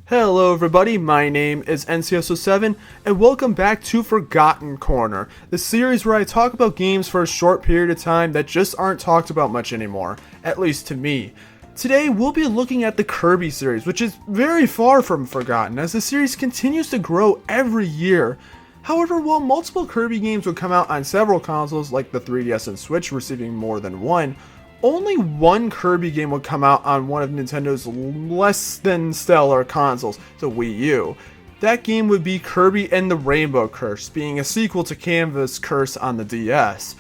Hello everybody, my name is NCS07 and welcome back to Forgotten Corner, the series where I talk about games for a short period of time that just aren't talked about much anymore, at least to me. Today we'll be looking at the Kirby series, which is very far from forgotten as the series continues to grow every year. However, while multiple Kirby games would come out on several consoles like the 3DS and Switch receiving more than one, only one Kirby game would come out on one of Nintendo's less than stellar consoles, the Wii U. That game would be Kirby and the Rainbow Curse, being a sequel to Canvas Curse on the DS.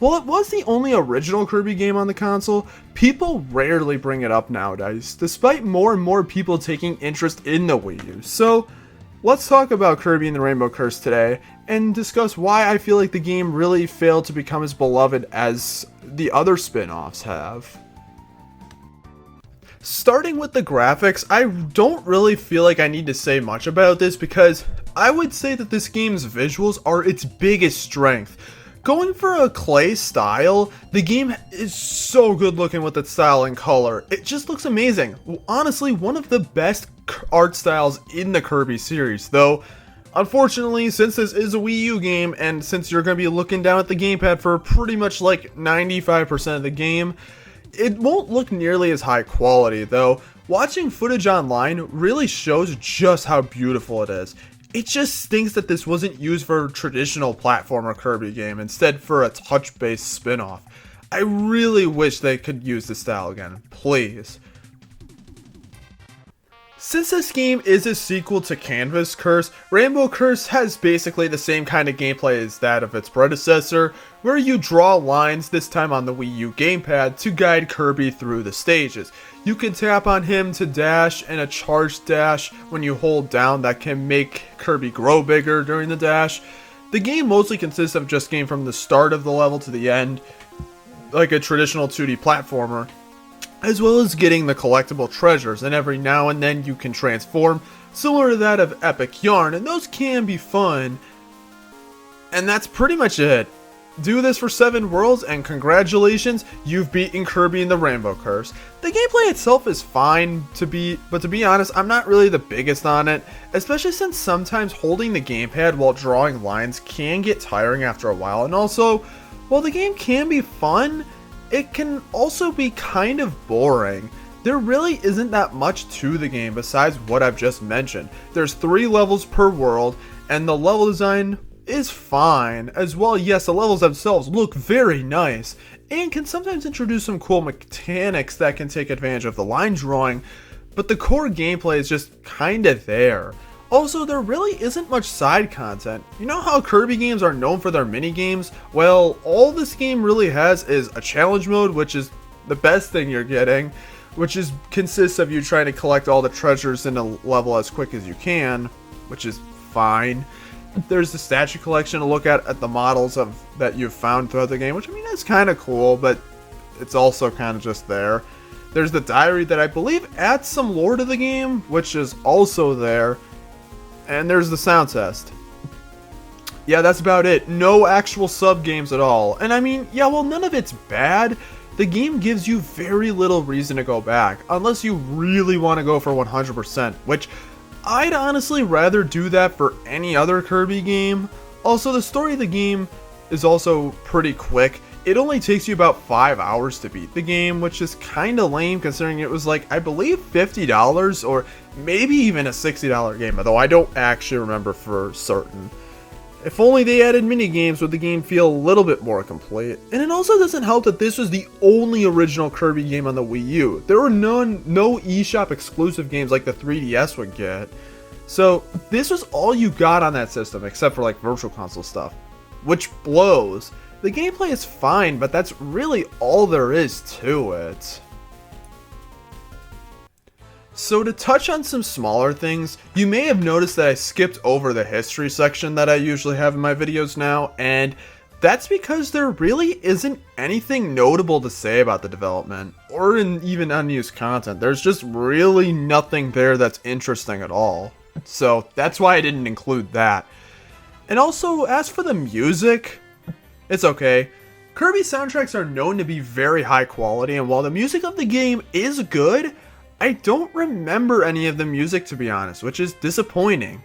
While it was the only original Kirby game on the console, people rarely bring it up nowadays, despite more and more people taking interest in the Wii U. So, let's talk about Kirby and the Rainbow Curse today, and discuss why I feel like the game really failed to become as beloved as the other spin-offs have. Starting with the graphics, I don't really feel like I need to say much about this because I would say that this game's visuals are its biggest strength. Going for a clay style, the game is so good looking with its style and color. It just looks amazing. Honestly, one of the best art styles in the Kirby series, though unfortunately, since this is a Wii U game, and since you're going to be looking down at the gamepad for pretty much like 95% of the game, it won't look nearly as high quality, though. Watching footage online really shows just how beautiful it is. It just stinks that this wasn't used for a traditional platformer Kirby game, instead for a touch-based spin-off. I really wish they could use this style again, please. Since this game is a sequel to Canvas Curse, Rainbow Curse has basically the same kind of gameplay as that of its predecessor, where you draw lines, this time on the Wii U gamepad, to guide Kirby through the stages. You can tap on him to dash, and a charge dash when you hold down that can make Kirby grow bigger during the dash. The game mostly consists of just getting from the start of the level to the end, like a traditional 2D platformer, as well as getting the collectible treasures, and every now and then you can transform, similar to that of Epic Yarn, and those can be fun. And that's pretty much it. Do this for 7 worlds, and congratulations, you've beaten Kirby and the Rainbow Curse. The gameplay itself is fine, but to be honest, I'm not really the biggest on it, especially since sometimes holding the gamepad while drawing lines can get tiring after a while, and also, while the game can be fun, it can also be kind of boring. There really isn't that much to the game besides what I've just mentioned. There's 3 levels per world, and the level design is fine. As well, yes, the levels themselves look very nice, and can sometimes introduce some cool mechanics that can take advantage of the line drawing, but the core gameplay is just kinda there. Also, there really isn't much side content. You know how Kirby games are known for their mini games? Well, all this game really has is a challenge mode, which is the best thing you're getting, which consists of you trying to collect all the treasures in a level as quick as you can, which is fine. There's the statue collection to look at the models that you've found throughout the game, which I mean is kind of cool, but it's also kind of just there. There's the diary that I believe adds some lore to the game, which is also there. And there's the sound test. Yeah, that's about it. No actual sub-games at all. And I mean, yeah, well, none of it's bad. The game gives you very little reason to go back, unless you really want to go for 100%, which I'd honestly rather do that for any other Kirby game. Also, the story of the game is also pretty quick. It only takes you about 5 hours to beat the game, which is kinda lame considering it was like, I believe $50 or maybe even a $60 game, although I don't actually remember for certain. If only they added minigames would the game feel a little bit more complete. And it also doesn't help that this was the only original Kirby game on the Wii U. There were no eShop exclusive games like the 3DS would get. So this was all you got on that system except for like Virtual Console stuff, which blows. The gameplay is fine, but that's really all there is to it. So to touch on some smaller things, you may have noticed that I skipped over the history section that I usually have in my videos now, and that's because there really isn't anything notable to say about the development, or even unused content. There's just really nothing there that's interesting at all. So that's why I didn't include that. And also, as for the music, it's okay. Kirby soundtracks are known to be very high quality, and while the music of the game is good, I don't remember any of the music, to be honest, which is disappointing.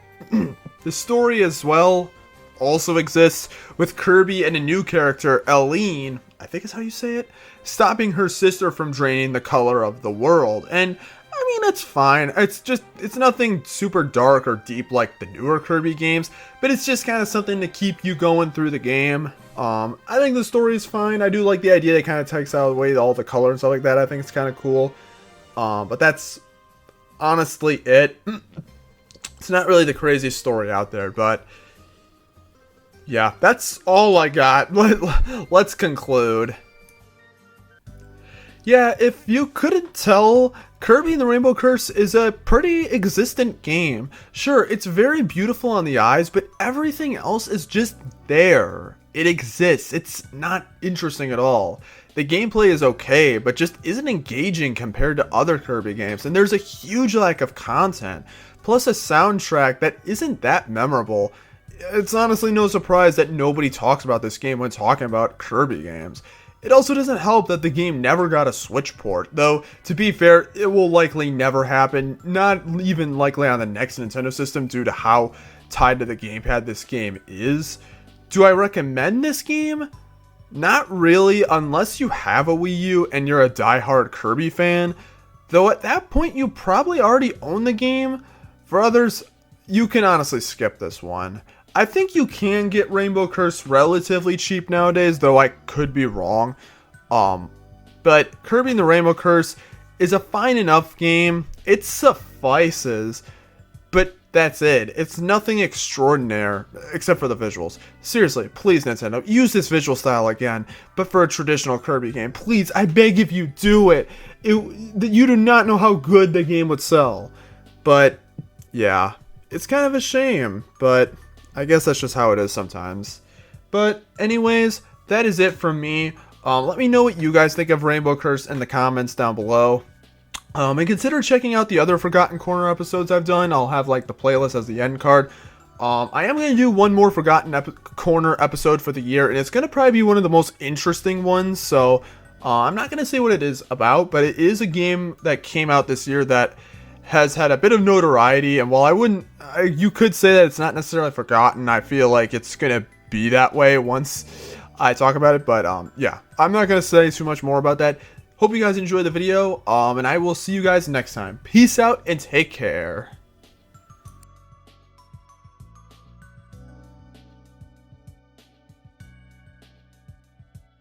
The story as well also exists, with Kirby and a new character, Eileen, I think is how you say it, stopping her sister from draining the color of the world. And I mean, it's fine. It's nothing super dark or deep like the newer Kirby games, but it's just kind of something to keep you going through the game. I think the story is fine. I do like the idea that it kind of takes out away all the color and stuff like that. I think it's kind of cool. But that's honestly it. It's not really the craziest story out there, but yeah, that's all I got. Let's conclude. Yeah, if you couldn't tell, Kirby and the Rainbow Curse is a pretty existent game. Sure, it's very beautiful on the eyes, but everything else is just there. It exists. It's not interesting at all. The gameplay is okay, but just isn't engaging compared to other Kirby games, and there's a huge lack of content, plus a soundtrack that isn't that memorable. It's honestly no surprise that nobody talks about this game when talking about Kirby games. It also doesn't help that the game never got a Switch port, though, to be fair, it will likely never happen, not even likely on the next Nintendo system due to how tied to the gamepad this game is. Do I recommend this game? Not really, unless you have a Wii U and you're a diehard Kirby fan, though at that point you probably already own the game. For others, you can honestly skip this one. I think you can get Rainbow Curse relatively cheap nowadays, though I could be wrong. But Kirby and the Rainbow Curse is a fine enough game. It suffices, but that's it. It's nothing extraordinary, except for the visuals. Seriously, please Nintendo, use this visual style again, but for a traditional Kirby game. Please, I beg of you, do it. You do not know how good the game would sell. But, yeah, it's kind of a shame, but I guess that's just how it is sometimes. But anyways, that is it from me. Let me know what you guys think of Rainbow Curse in the comments down below. And consider checking out the other Forgotten Corner episodes I've done. I'll have like the playlist as the end card. I am going to do one more Forgotten Corner episode for the year, and it's going to probably be one of the most interesting ones. So I'm not going to say what it is about, but it is a game that came out this year that has had a bit of notoriety, and while you could say that it's not necessarily forgotten, I feel like it's gonna be that way once I talk about it. But yeah, I'm not gonna say too much more about that. Hope you guys enjoyed the video, and I will see you guys next time. Peace out and take care.